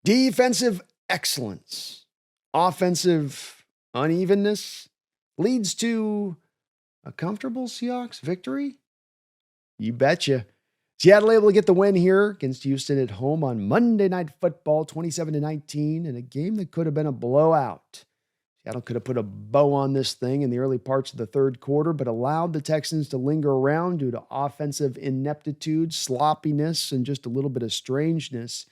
Defensive excellence, offensive unevenness leads to a comfortable Seahawks victory? You betcha. Seattle able to get the win here against Houston at home on Monday Night Football, 27-19, in a game that could have been a blowout. Seattle could have put a bow on this thing in the early parts of the third quarter, but allowed the Texans to linger around due to offensive ineptitude, sloppiness, and just a little bit of strangeness.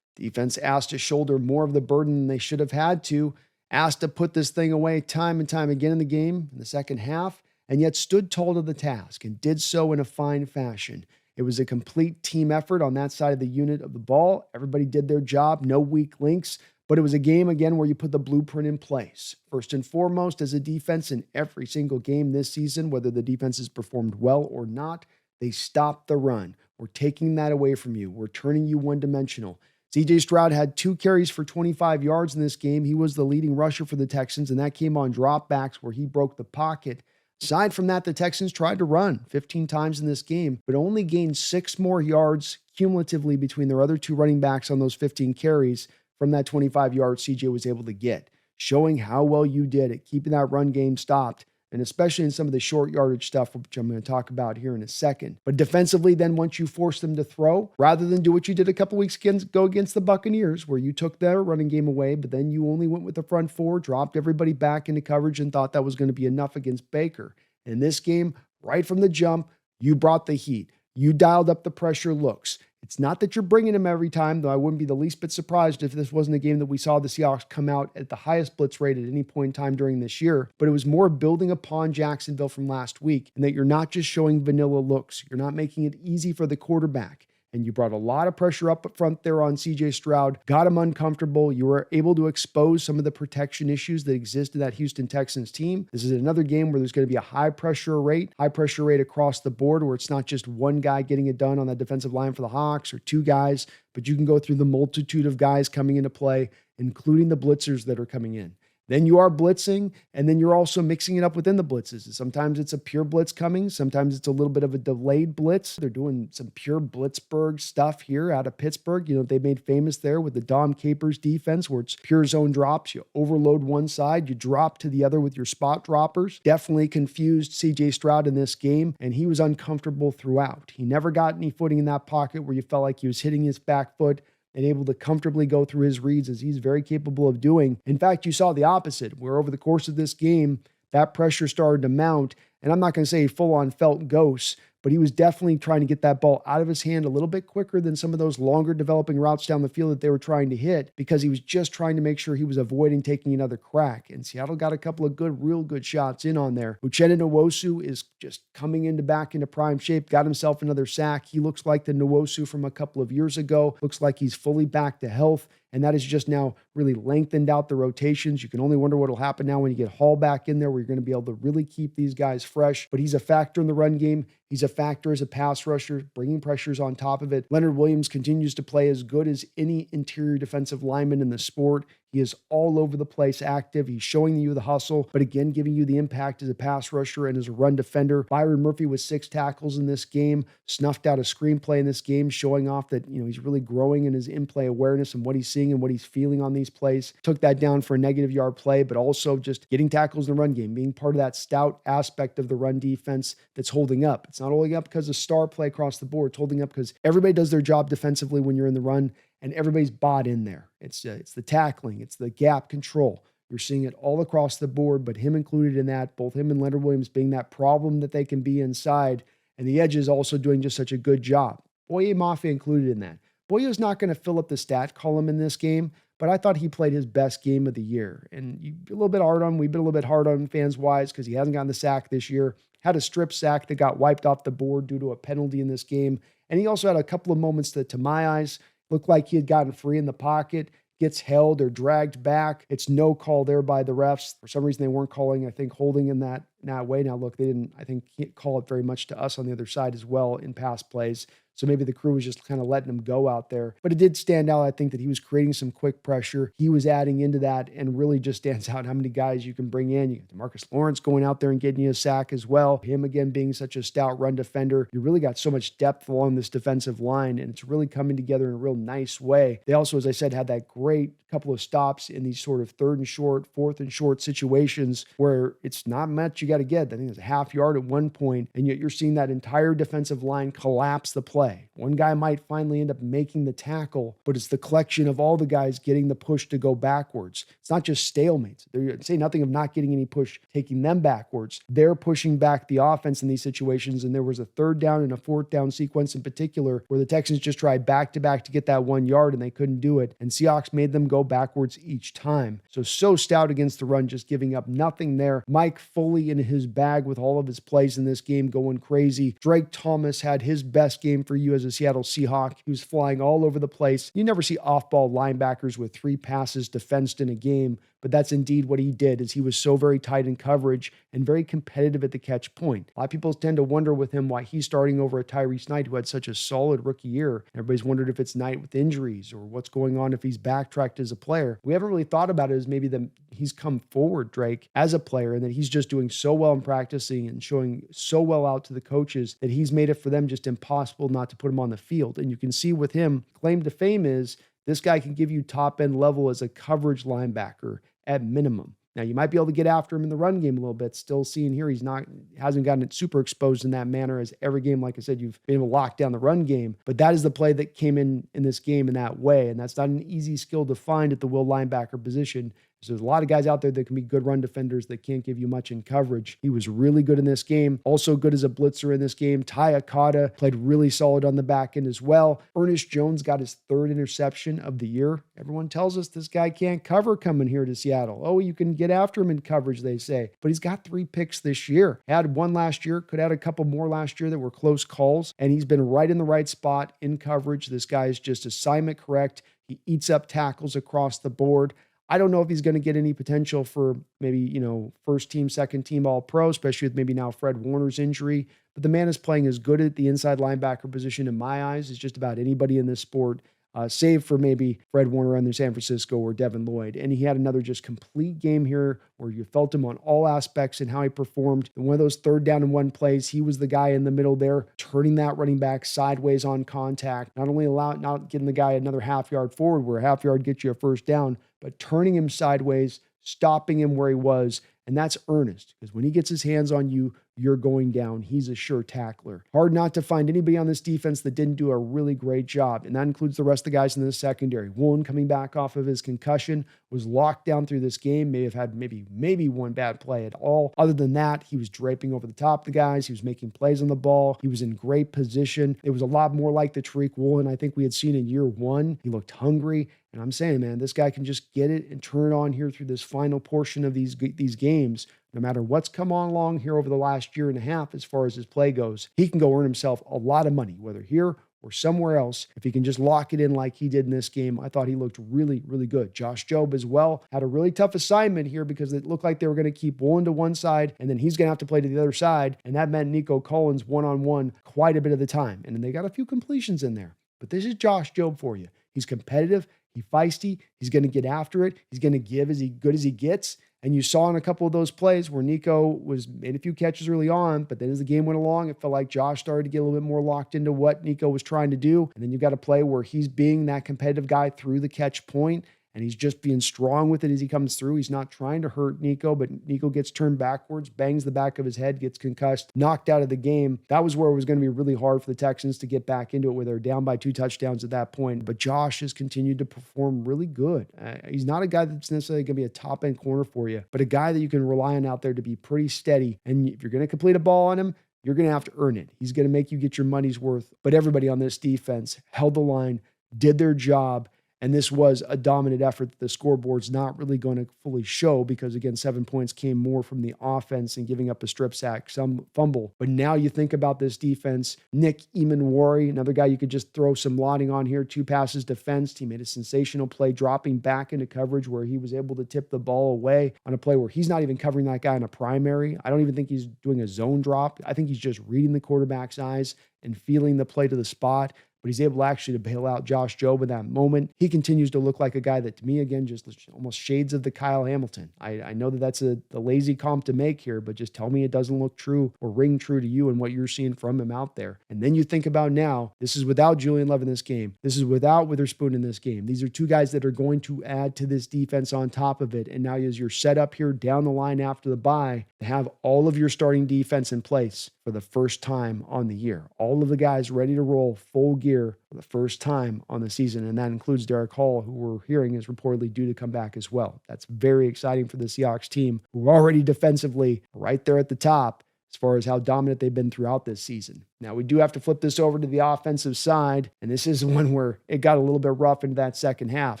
Defense asked to shoulder more of the burden than they should have had to, asked to put this thing away time and time again in the game in the second half, and yet stood tall to the task and did so in a fine fashion. It was a complete team effort on that side of the unit of the ball. Everybody did their job, no weak links, but it was a game, again, where you put the blueprint in place. First and foremost, as a defense in every single game this season, whether the defense has performed well or not, they stopped the run. We're taking that away from you. We're turning you one-dimensional. C.J. Stroud had 2 carries for 25 yards in this game. He was the leading rusher for the Texans, and that came on dropbacks where he broke the pocket. Aside from that, the Texans tried to run 15 times in this game, but only gained 6 more yards cumulatively between their other 2 running backs on those 15 carries from that 25 yards CJ was able to get, showing how well you did at keeping that run game stopped, and especially in some of the short yardage stuff, which I'm going to talk about here in a second. But defensively, then once you force them to throw, rather than do what you did a couple weeks ago against the Buccaneers, where you took their running game away, but then you only went with the front 4, dropped everybody back into coverage and thought that was going to be enough against Baker. In this game, right from the jump, you brought the heat. You dialed up the pressure looks. It's not that you're bringing him every time, though I wouldn't be the least bit surprised if this wasn't a game that we saw the Seahawks come out at the highest blitz rate at any point in time during this year, but it was more building upon Jacksonville from last week, and that you're not just showing vanilla looks. You're not making it easy for the quarterback. And you brought a lot of pressure up front there on C.J. Stroud, got him uncomfortable. You were able to expose some of the protection issues that exist in that Houston Texans team. This is another game where there's going to be a high pressure rate across the board, where it's not just one guy getting it done on that defensive line for the Hawks or 2 guys, but you can go through the multitude of guys coming into play, including the blitzers that are coming in. Then you are blitzing, and then you're also mixing it up within the blitzes. Sometimes it's a pure blitz coming. Sometimes it's a little bit of a delayed blitz. They're doing some pure Blitzburg stuff here out of Pittsburgh. You know, they made famous there with the Dom Capers defense, where it's pure zone drops. You overload one side, you drop to the other with your spot droppers. Definitely confused C.J. Stroud in this game, and he was uncomfortable throughout. He never got any footing in that pocket where you felt like he was hitting his back foot and able to comfortably go through his reads, as he's very capable of doing. In fact, you saw the opposite, where over the course of this game, that pressure started to mount, and I'm not going to say he full-on felt ghosts, but he was definitely trying to get that ball out of his hand a little bit quicker than some of those longer developing routes down the field that they were trying to hit, because he was just trying to make sure he was avoiding taking another crack. And Seattle got a couple of real good shots in on there. Uchenna Nwosu is just coming back into prime shape, got himself another sack. He looks like the Nwosu from a couple of years ago, looks like he's fully back to health. And that has just now really lengthened out the rotations. You can only wonder what will happen now when you get Hall back in there, where you're going to be able to really keep these guys fresh. But he's a factor in the run game. He's a factor as a pass rusher, bringing pressures on top of it. Leonard Williams continues to play as good as any interior defensive lineman in the sport. He is all over the place active. He's showing you the hustle, but again, giving you the impact as a pass rusher and as a run defender. Byron Murphy with 6 tackles in this game, snuffed out a screenplay in this game, showing off that, you know, he's really growing in his in-play awareness and what he's seeing and what he's feeling on these plays. Took that down for a negative yard play, but also just getting tackles in the run game, being part of that stout aspect of the run defense that's holding up. It's not holding up because of star play across the board. It's holding up because everybody does their job defensively when you're in the run, and everybody's bought in there. It's the tackling. It's the gap control. You're seeing it all across the board, but him included in that, both him and Leonard Williams being that problem that they can be inside, and the edges also doing just such a good job. Boye Mafia included in that. Boye's not going to fill up the stat column in this game, but I thought he played his best game of the year. And a little bit hard on, we've been a little bit hard on fans-wise because he hasn't gotten the sack this year. Had a strip sack that got wiped off the board due to a penalty in this game. And he also had a couple of moments that, to my eyes, looked like he had gotten free in the pocket, gets held or dragged back. It's no call there by the refs. For some reason, they weren't calling, I think, holding in that way. Now, look, they didn't, I think, call it very much to us on the other side as well in pass plays. So maybe the crew was just kind of letting him go out there. But it did stand out, I think, that he was creating some quick pressure. He was adding into that, and really just stands out how many guys you can bring in. You got DeMarcus Lawrence going out there and getting you a sack as well. Him again being such a stout run defender. You really got so much depth along this defensive line, and it's really coming together in a real nice way. They also, as I said, had that great couple of stops in these sort of third and short, fourth and short situations where it's not much you got to get. I think it's a half yard at one point, and yet you're seeing that entire defensive line collapse the play. One guy might finally end up making the tackle, but it's the collection of all the guys getting the push to go backwards. It's not just stalemates. They say nothing of not getting any push, taking them backwards. They're pushing back the offense in these situations, and there was a third down and a fourth down sequence in particular where the Texans just tried back-to-back to get that 1 yard, and they couldn't do it, and Seahawks made them go backwards each time. So stout against the run, just giving up nothing there. Mike fully in his bag with all of his plays in this game, going crazy. Drake Thomas had his best game for you as a Seattle Seahawk. He was flying all over the place. You never see off-ball linebackers with 3 passes defensed in a game, but that's indeed what he did, as he was so very tight in coverage and very competitive at the catch point. A lot of people tend to wonder with him why he's starting over a Tyrese Knight, who had such a solid rookie year. Everybody's wondered if it's Knight with injuries or what's going on if he's backtracked as a player. We haven't really thought about it as maybe he's come forward, Drake, as a player, and that he's just doing so well in practicing and showing so well out to the coaches that he's made it for them just impossible not to put him on the field. And you can see with him, claim to fame is this guy can give you top end level as a coverage linebacker at minimum. Now, you might be able to get after him in the run game a little bit. Still seeing here, hasn't gotten it super exposed in that manner as every game, like I said, you've been able to lock down the run game. But that is the play that came in this game in that way. And that's not an easy skill to find at the will linebacker position. So there's a lot of guys out there that can be good run defenders that can't give you much in coverage. He was really good in this game. Also good as a blitzer in this game. Ty Akata played really solid on the back end as well. Ernest Jones got his 3rd interception of the year. Everyone tells us this guy can't cover coming here to Seattle. Oh, you can get after him in coverage, they say. But he's got 3 picks this year. Had 1 last year, could add a couple more last year that were close calls. And he's been right in the right spot in coverage. This guy is just assignment correct. He eats up tackles across the board. I don't know if he's going to get any potential for maybe, first team, second team all pro, especially with maybe now Fred Warner's injury. But the man is playing as good at the inside linebacker position in my eyes as just about anybody in this sport, save for maybe Fred Warner under San Francisco or Devin Lloyd. And he had another just complete game here where you felt him on all aspects and how he performed. In one of those 3rd down and 1 plays, he was the guy in the middle there, turning that running back sideways on contact, not getting the guy another half yard forward where a half yard gets you a first down, but turning him sideways, stopping him where he was. And that's earnest, because when he gets his hands on you, you're going down. He's a sure tackler. Hard not to find anybody on this defense that didn't do a really great job, and that includes the rest of the guys in the secondary. Woolen, coming back off of his concussion, was locked down through this game, may have had maybe one bad play at all. Other than that, he was draping over the top of the guys. He was making plays on the ball. He was in great position. It was a lot more like the Tariq Woolen I think we had seen in year 1. He looked hungry. And I'm saying, man, this guy can just get it and turn it on here through this final portion of these games. No matter what's come on along here over the last year and a half as far as his play goes, he can go earn himself a lot of money, whether here or somewhere else, if he can just lock it in like he did in this game. I thought he looked really, really good. Josh Jobe as well had a really tough assignment here because it looked like they were going to keep Woolen to one side, and then he's going to have to play to the other side, and that meant Nico Collins one-on-one quite a bit of the time. And then they got a few completions in there. But this is Josh Jobe for you. He's competitive. He's feisty. He's going to get after it. He's going to give as good as he gets. And you saw in a couple of those plays where Nico made a few catches early on, but then as the game went along, it felt like Josh started to get a little bit more locked into what Nico was trying to do. And then you've got a play where he's being that competitive guy through the catch point, and he's just being strong with it as he comes through. He's not trying to hurt Nico, but Nico gets turned backwards, bangs the back of his head, gets concussed, knocked out of the game. That was where it was going to be really hard for the Texans to get back into it, where they're down by 2 touchdowns at that point. But Josh has continued to perform really good. He's not a guy that's necessarily going to be a top-end corner for you, but a guy that you can rely on out there to be pretty steady. And if you're going to complete a ball on him, you're going to have to earn it. He's going to make you get your money's worth. But everybody on this defense held the line, did their job, And this was a dominant effort that the scoreboard's not really going to fully show because, again, 7 points came more from the offense and giving up a strip sack, some fumble. But now you think about this defense, Nick Emanwari, another guy you could just throw some lauding on here, 2 passes defensed. He made a sensational play dropping back into coverage where he was able to tip the ball away on a play where he's not even covering that guy in a primary. I don't even think he's doing a zone drop. I think he's just reading the quarterback's eyes and feeling the play to the spot. But he's able actually to bail out Josh Jobe in that moment. He continues to look like a guy that, to me, again, just almost shades of the Kyle Hamilton. I know that that's the lazy comp to make here, but just tell me it doesn't look true or ring true to you and what you're seeing from him out there. And then you think about now, this is without Julian Love in this game. This is without Witherspoon in this game. These are 2 guys that are going to add to this defense on top of it. And now as you're set up here down the line after the bye to have all of your starting defense in place for the first time on the year. All of the guys ready to roll full gear for the first time on the season. And that includes Derek Hall, who we're hearing is reportedly due to come back as well. That's very exciting for the Seahawks team, who are already defensively right there at the top as far as how dominant they've been throughout this season. Now, we do have to flip this over to the offensive side, and this is one where it got a little bit rough into that second half.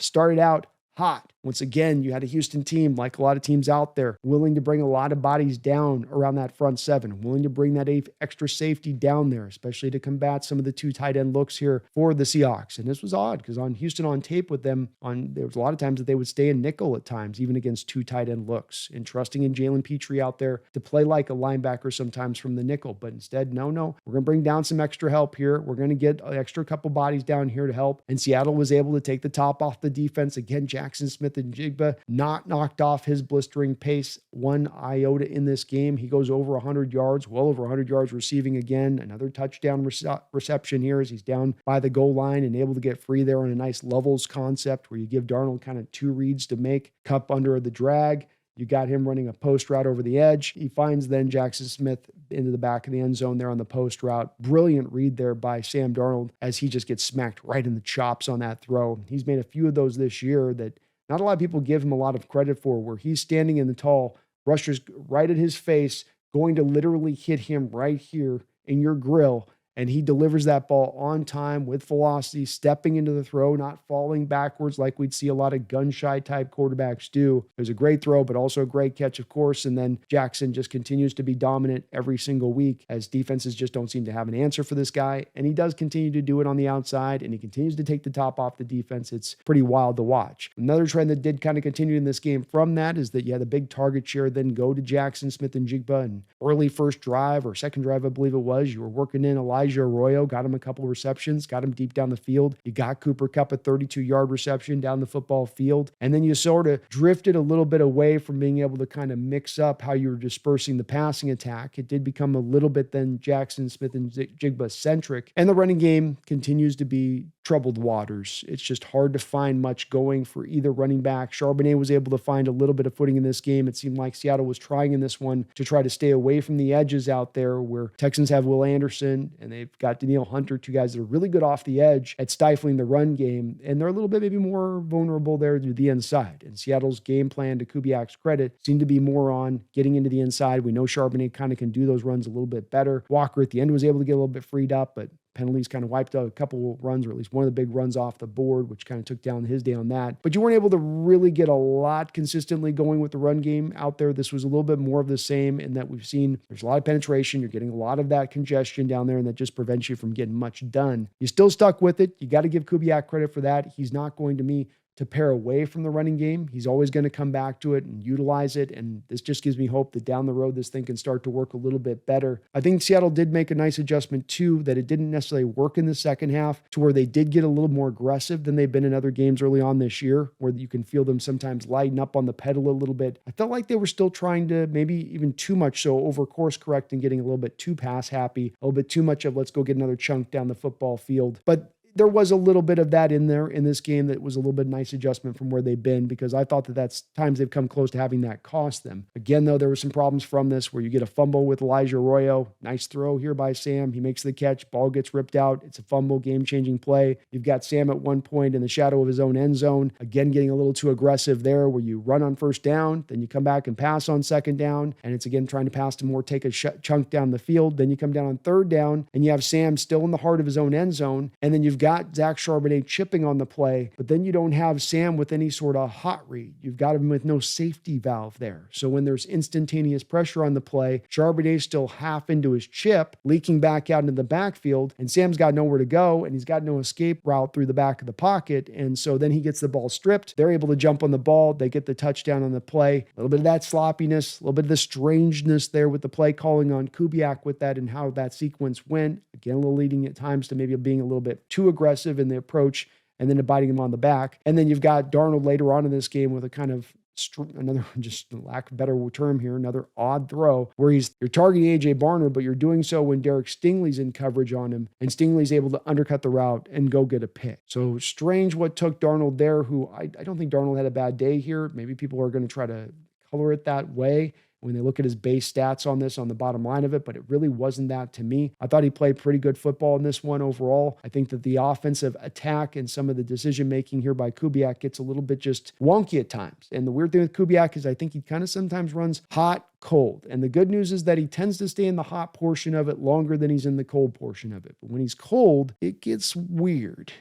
Started out hot. Once again, you had a Houston team, like a lot of teams out there, willing to bring a lot of bodies down around that front 7, willing to bring that extra safety down there, especially to combat some of the 2 tight end looks here for the Seahawks. And this was odd because on Houston on tape with them, there was a lot of times that they would stay in nickel at times, even against 2 tight end looks, and trusting in Jalen Petrie out there to play like a linebacker sometimes from the nickel. But instead, no, we're going to bring down some extra help here. We're going to get an extra couple bodies down here to help. And Seattle was able to take the top off the defense. Again, Jackson Smith and Jigba not knocked off his blistering pace 1 iota in this game. He goes over 100 yards, well over 100 yards receiving again. Another touchdown reception here as he's down by the goal line and able to get free there on a nice levels concept where you give Darnold kind of 2 reads to make Kupp under the drag. You got him running a post route over the edge. He finds then Jackson Smith into the back of the end zone there on the post route. Brilliant read there by Sam Darnold as he just gets smacked right in the chops on that throw. He's made a few of those this year that not a lot of people give him a lot of credit for, where he's standing in the tall, rusher's right at his face, going to literally hit him right here in your grill. And he delivers that ball on time with velocity, stepping into the throw, not falling backwards like we'd see a lot of gun-shy type quarterbacks do. It was a great throw, but also a great catch, of course. And then Jackson just continues to be dominant every single week as defenses just don't seem to have an answer for this guy. And he does continue to do it on the outside, and he continues to take the top off the defense. It's pretty wild to watch. Another trend that did kind of continue in this game from that is that you had a big target share then go to Jackson Smith and Jigba. And early first drive or second drive, I believe it was, you were working in Elijah Arroyo, got him a couple of receptions, got him deep down the field. You got Cooper Kupp a 32-yard reception down the football field. And then you sort of drifted a little bit away from being able to kind of mix up how you were dispersing the passing attack. It did become a little bit then Jackson Smith and Jigba centric. And the running game continues to be troubled waters. It's just hard to find much going for either running back. Charbonnet was able to find a little bit of footing in this game. It seemed like Seattle was trying in this one to try to stay away from the edges out there, where Texans have Will Anderson and they've got Danielle Hunter, 2 guys that are really good off the edge at stifling the run game. And they're a little bit maybe more vulnerable there to the inside. And Seattle's game plan, to Kubiak's credit, seemed to be more on getting into the inside. We know Charbonnet kind of can do those runs a little bit better. Walker at the end was able to get a little bit freed up, but penalties kind of wiped out a couple runs, or at least one of the big runs off the board, which kind of took down his day on that. But you weren't able to really get a lot consistently going with the run game out there. This was a little bit more of the same in that we've seen there's a lot of penetration. You're getting a lot of that congestion down there, and that just prevents you from getting much done. You still stuck with it. You got to give Kubiak credit for that. He's not going to pair away from the running game. He's always going to come back to it and utilize it. And this just gives me hope that down the road, this thing can start to work a little bit better. I think Seattle did make a nice adjustment too, that it didn't necessarily work in the second half, to where they did get a little more aggressive than they've been in other games early on this year, where you can feel them sometimes lighten up on the pedal a little bit. I felt like they were still trying to maybe even too much so over course correct and getting a little bit too pass happy, a little bit too much of let's go get another chunk down the football field. But there was a little bit of that in there in this game that was a little bit nice adjustment from where they've been, because I thought that that's times they've come close to having that cost them. Again, though, there were some problems from this where you get a fumble with Elijah Arroyo. Nice throw here by Sam. He makes the catch. Ball gets ripped out. It's a fumble, game-changing play. You've got Sam at one point in the shadow of his own end zone. Again, getting a little too aggressive there, where you run on first down, then you come back and pass on second down, and it's again trying to pass to more, take a chunk down the field. Then you come down on third down, and you have Sam still in the heart of his own end zone, and then you've got Zach Charbonnet chipping on the play, but then you don't have Sam with any sort of hot read. You've got him with no safety valve there. So when there's instantaneous pressure on the play, Charbonnet's still half into his chip, leaking back out into the backfield, and Sam's got nowhere to go, and he's got no escape route through the back of the pocket. And so then he gets the ball stripped. They're able to jump on the ball. They get the touchdown on the play. A little bit of that sloppiness, a little bit of the strangeness there with the play calling on Kubiak with that and how that sequence went. Again, a little leading at times to maybe being a little bit too aggressive in the approach and then biting him on the back. And then you've got Darnold later on in this game with a kind of another, just lack of a better term here, another odd throw where you're targeting AJ Barner, but you're doing so when Derek Stingley's in coverage on him, and Stingley's able to undercut the route and go get a pick. So strange what took Darnold there, who I don't think Darnold had a bad day here. Maybe people are going to try to color it that way when they look at his base stats on this, on the bottom line of it, but it really wasn't that to me. I thought he played pretty good football in this one overall. I think that the offensive attack and some of the decision-making here by Kubiak gets a little bit just wonky at times. And the weird thing with Kubiak is I think he kind of sometimes runs hot, cold. And the good news is that he tends to stay in the hot portion of it longer than he's in the cold portion of it. But when he's cold, it gets weird.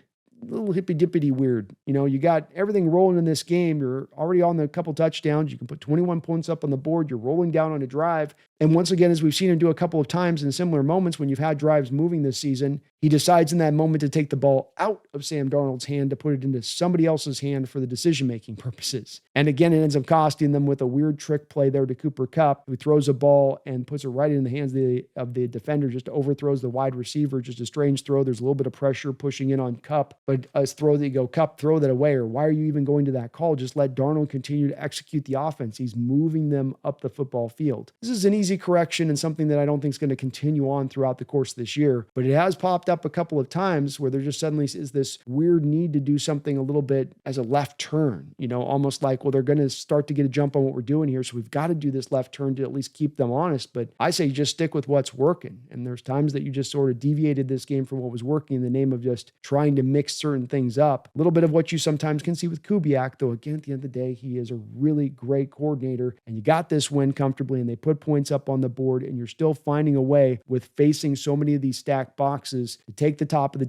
A little hippy-dippity weird. You know, you got everything rolling in this game. You're already on the couple touchdowns. You can put 21 points up on the board. You're rolling down on a drive. And once again, as we've seen him do a couple of times in similar moments when you've had drives moving this season, he decides in that moment to take the ball out of Sam Darnold's hand to put it into somebody else's hand for the decision-making purposes. And again, it ends up costing them with a weird trick play there to Cooper Kupp, who throws a ball and puts it right in the hands of the defender, just overthrows the wide receiver. Just a strange throw. There's a little bit of pressure pushing in on Kupp, but a throw that you go, Kupp, throw that away, or why are you even going to that call? Just let Darnold continue to execute the offense. He's moving them up the football field. This is an easy correction and something that I don't think is going to continue on throughout the course of this year, but it has popped up a couple of times where there just suddenly is this weird need to do something a little bit as a left turn, you know, almost like, well, they're going to start to get a jump on what we're doing here, so we've got to do this left turn to at least keep them honest. But I say just stick with what's working. And there's times that you just sort of deviated this game from what was working in the name of just trying to mix certain things up. A little bit of what you sometimes can see with Kubiak, though again, at the end of the day, he is a really great coordinator, and you got this win comfortably, and they put points up on the board, and you're still finding a way with facing so many of these stacked boxes to take the top of the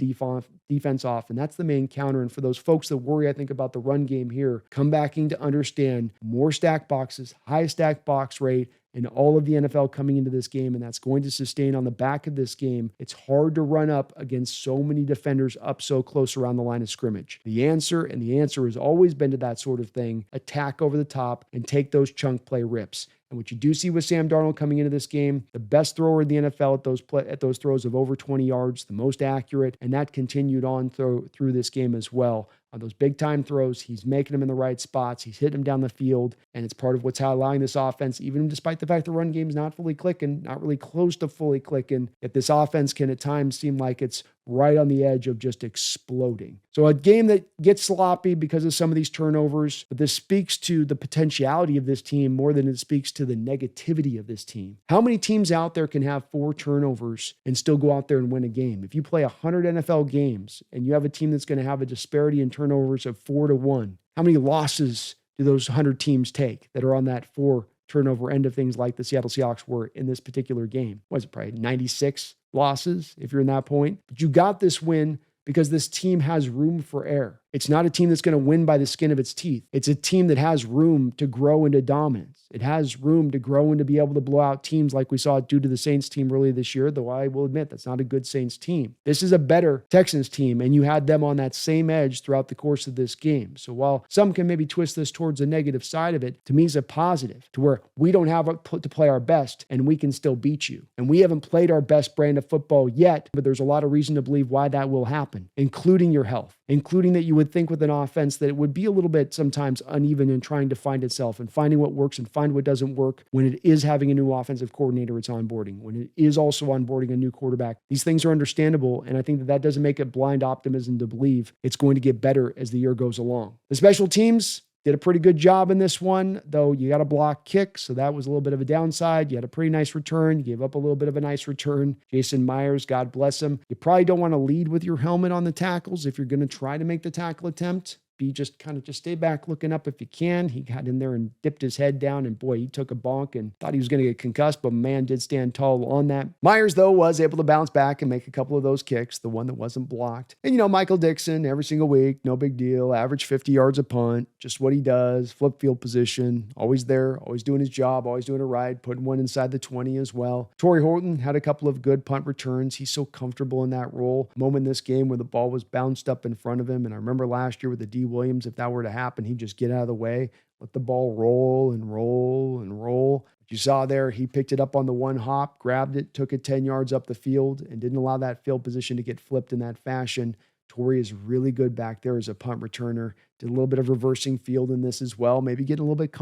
defense off. And that's the main counter. And for those folks that worry, I think, about the run game here, come backing to understand more stacked boxes, high stacked box rate, and all of the NFL coming into this game, and that's going to sustain on the back of this game. It's hard to run up against so many defenders up so close around the line of scrimmage. The answer has always been to that sort of thing: attack over the top and take those chunk play rips. And what you do see with Sam Darnold coming into this game, the best thrower in the NFL at those throws of over 20 yards, the most accurate, and that continued on through this game as well. On those big-time throws, he's making them in the right spots. He's hitting them down the field, and it's part of what's allowing this offense, even despite the fact the run game's not fully clicking, not really close to fully clicking, that this offense can at times seem like it's right on the edge of just exploding. So a game that gets sloppy because of some of these turnovers, but this speaks to the potentiality of this team more than it speaks to the negativity of this team. How many teams out there can have 4 turnovers and still go out there and win a game? If you play 100 NFL games and you have a team that's going to have a disparity in turnovers of 4-1, how many losses do those 100 teams take that are on that 4 turnover end of things like the Seattle Seahawks were in this particular game? Was it probably 96 losses if you're in that point? But you got this win because this team has room for error. It's not a team that's going to win by the skin of its teeth. It's a team that has room to grow into dominance. It has room to grow and to be able to blow out teams like we saw it do to the Saints team earlier this year, though I will admit that's not a good Saints team. This is a better Texans team, and you had them on that same edge throughout the course of this game. So while some can maybe twist this towards the negative side of it, to me it's a positive, to where we don't have to play our best and we can still beat you. And we haven't played our best brand of football yet, but there's a lot of reason to believe why that will happen, including your health, including that you would think with an offense that it would be a little bit sometimes uneven in trying to find itself and finding what works and find what doesn't work when it is having a new offensive coordinator it's onboarding, when it is also onboarding a new quarterback. These things are understandable, and I think that doesn't make it blind optimism to believe it's going to get better as the year goes along. The special teams did a pretty good job in this one, though you got a block kick, so that was a little bit of a downside. You had a pretty nice return. You gave up a little bit of a nice return. Jason Myers, God bless him. You probably don't want to lead with your helmet on the tackles if you're going to try to make the tackle attempt. be just stay back looking up if you can. He got in there and dipped his head down, and boy, he took a bonk and thought he was going to get concussed, but man did stand tall on that. Myers, though, was able to bounce back and make a couple of those kicks, the one that wasn't blocked. And, Michael Dixon, every single week, no big deal, average 50 yards a punt, just what he does, flip field position, always there, always doing his job, always doing it right, putting one inside the 20 as well. Torrey Horton had a couple of good punt returns. He's so comfortable in that role. Moment in this game where the ball was bounced up in front of him, and I remember last year with the D. Williams, if that were to happen, he'd just get out of the way, let the ball roll and roll and roll. You saw there, he picked it up on the one hop, grabbed it, took it 10 yards up the field, and didn't allow that field position to get flipped in that fashion. Torrey is really good back there as a punt returner. Did a little bit of reversing field in this as well, maybe getting a little bit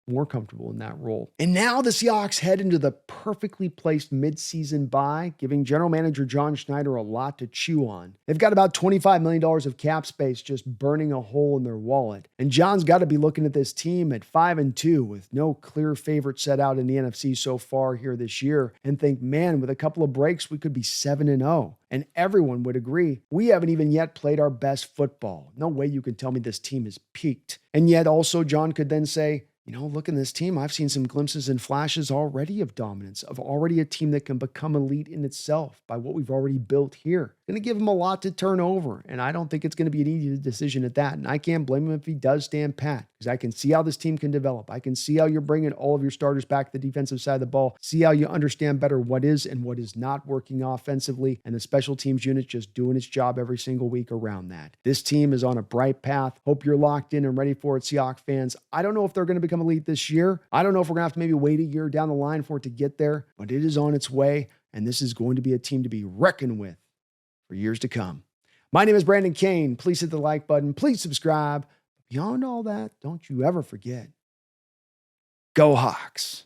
more comfortable in that role. And now the Seahawks head into the perfectly placed midseason bye, giving general manager John Schneider a lot to chew on. They've got about $25 million of cap space just burning a hole in their wallet. And John's got to be looking at this team at 5-2 with no clear favorite set out in the NFC so far here this year and think, man, with a couple of breaks, we could be 7-0. And everyone would agree, we haven't even yet played our best football. No way you can tell me this team is peaked. And yet also John could then say, look in this team, I've seen some glimpses and flashes already of dominance, of already a team that can become elite in itself by what we've already built here. Going to give him a lot to turn over, and I don't think it's going to be an easy decision at that. And I can't blame him if he does stand pat, because I can see how this team can develop. I can see how you're bringing all of your starters back to the defensive side of the ball, see how you understand better what is and what is not working offensively, and the special teams unit just doing its job every single week around that. This team is on a bright path. Hope you're locked in and ready for it, Seahawks fans. I don't know if they're going to become elite this year. I don't know if we're going to have to maybe wait a year down the line for it to get there, but it is on its way, and this is going to be a team to be reckoned with for years to come. My name is Brandon Kane. Please hit the like button. Please subscribe. Beyond all that, don't you ever forget, go Hawks.